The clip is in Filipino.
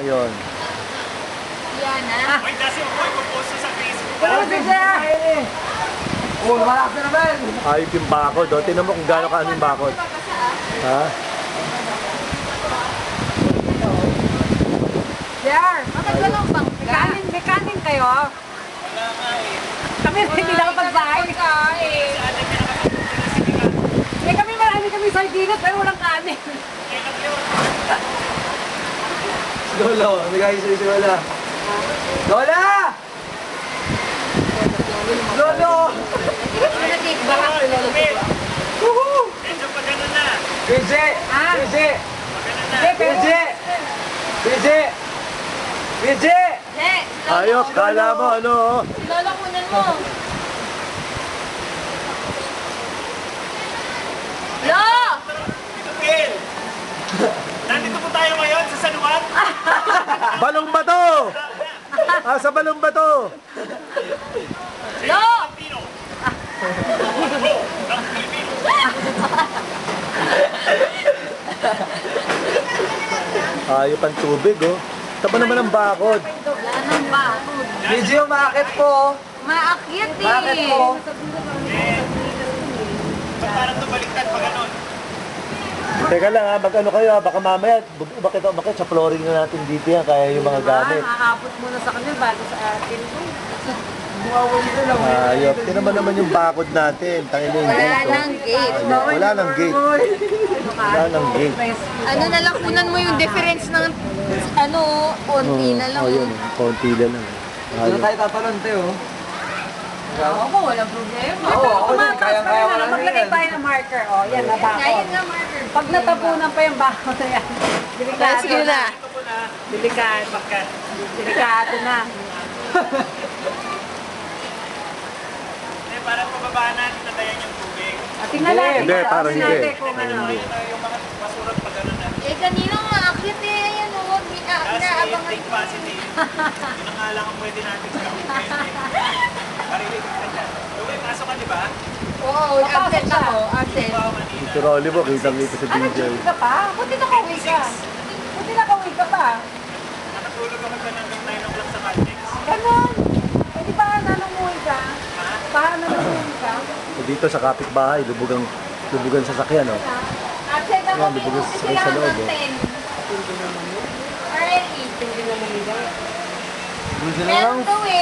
Ayun. Yan na. Ay, kasi ako ipoposto sa Facebook. Pero siya! Oh, malaki na naman! Ayop yung bakod. O, tingnan mo kung gaano kaano yung bakod. Ha? Sir! Matagalong bang May kanin kayo? Wala nga eh. Kami hindi lang pagsahin. Kain. Sa atin may nakapagpunta na sinigang. Eh kami marami kami sardinas pero walang kanin. Kailan yun? Lolo, bigay si Lola. Lola! Lolo! Nag-cake ba ako lolo ko ba? Woohoo! Medyo pag gano'n na. Pidge! Pidge! Pag gano'n na. Pidge! Pidge! Pidge! He, Ayop, kala mo ano. Oh. lolo kunan mo. Lo! Tito Phil! Nandito po tayo ngayon sa San Juan. Balong bato! Ah, sa balong bato! Lo! Pino. Ayop ang tubig, oh. Tama naman ang bakod. Wala nang bakod. Pidge, umakit po! Maakyat eh. Umakit po! Ba't parang tumaliktad pag gano'n? Teka lang ha, mag-ano kayo ha, baka mamaya, bakit sa flooring na natin dito yan, kaya yung mga gamit. Nakakapot muna sa kanya bago sa atin. Buwawin ko lang. Ayop, tingnan naman yung bakod natin. Tangin yung Wala gate. Oh. nang gate. Wala nang gate. Wala nang gate. Ano na lang kunan mo yung difference ng ano, konti na lang. Oh, yun. Konti na lang. Dito Ayop. tayo tatalon, Teo. Ako, walang problema. Oo, ako din. Kaya-kaya ko lang Maglagay yan. tayo ng marker. O, yan, nabako. Kaya nga, Marker. Pag natapunan pa yung bako na yan, delikado Sige na. Ito po na. Delikado. Bakit? Delikado na. Hindi, parang pababaan natin na tayo yung tubig. At tingnan natin. Hindi, tingnan parang hindi. natin kung ano. Yung mga basurang pag gano'n na. Eh, kanina maakyat eh. Ayan o, Kasi inaabangan. think positive. Yun ang nga lang ang pwede natin sa kapitbahay. Parilig ka dyan. Uy, pasok ka, di ba? Oo, absent ako. Absent. Wow, manila. Si Rolly mo, kitang-kita sa Ano, DJ. chiki ka pa? Buti nakauwi ka. Buti nakauwi ka pa. Nakatulog ako dyan hanggang 9 o'clock sa Caltex. Ganon. Eh, di ba nanunguhi ka? Baka nanunguhi ka? Dito sa kapitbahay, lubugan sa sakyan, oh. Absent ako. Yan, bubugos Kasi sa sila loob, hanggang oh. 10. Already. Buti na lang. 10 to eh.